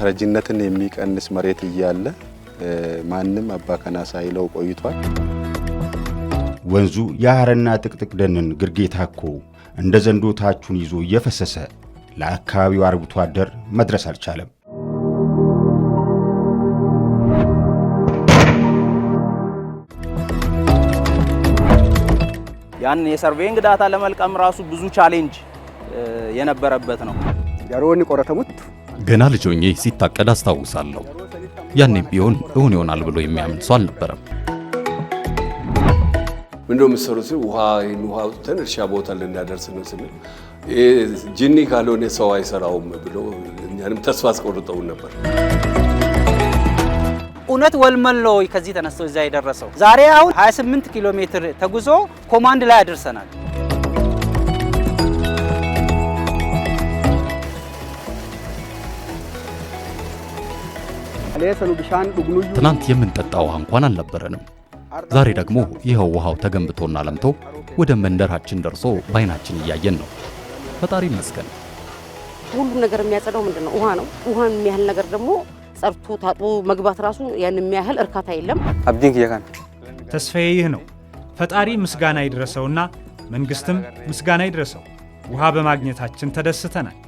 ተረጅነትን የሚቀንስ መሬት እያለ ማንም አባከና ሳይለው ቆይቷል። ወንዙ የሐረና ጥቅጥቅ ደንን ግርጌ ታኮ እንደ ዘንዶ ታቹን ይዞ እየፈሰሰ ለአካባቢው አርብቶ አደር መድረስ አልቻለም። ያን የሰርቬይንግ ዳታ ለመልቀም ራሱ ብዙ ቻሌንጅ የነበረበት ነው። ያሮኒ ቆረተሙት ገና ልጅ ሆኜ ሲታቀድ አስታውሳለሁ። ያኔም ቢሆን እውን ይሆናል ብሎ የሚያምን ሰው አልነበረም። ምንድነው የምትሰሩት? ውሃ አውጥተን እርሻ ቦታ ልናደርስ ነው ስንል ጂኒ ካልሆነ ሰው አይሰራውም ብሎ እኛንም ተስፋ አስቆርጠውን ነበር። እውነት ወልመሎ ከዚህ ተነስቶ እዛ የደረሰው ዛሬ አሁን 28 ኪሎ ሜትር ተጉዞ ኮማንድ ላይ አድርሰናል። ትናንት የምንጠጣው ውሃ እንኳን አልነበረንም። ዛሬ ደግሞ ይኸው ውሃው ተገንብቶና ለምቶ ወደ መንደራችን ደርሶ ባይናችን እያየን ነው። ፈጣሪ ይመስገን። ሁሉ ነገር የሚያጸዳው ምንድነው? ውሃ ነው። ውሃን የሚያህል ነገር ደግሞ ጸርቶ ታጥቦ መግባት ራሱ ያን የሚያህል እርካታ የለም። አብዲን ይያካን ተስፋዬ ይህ ነው። ፈጣሪ ምስጋና ይድረሰውና መንግስትም ምስጋና ይድረሰው። ውሃ በማግኘታችን ተደስተናል።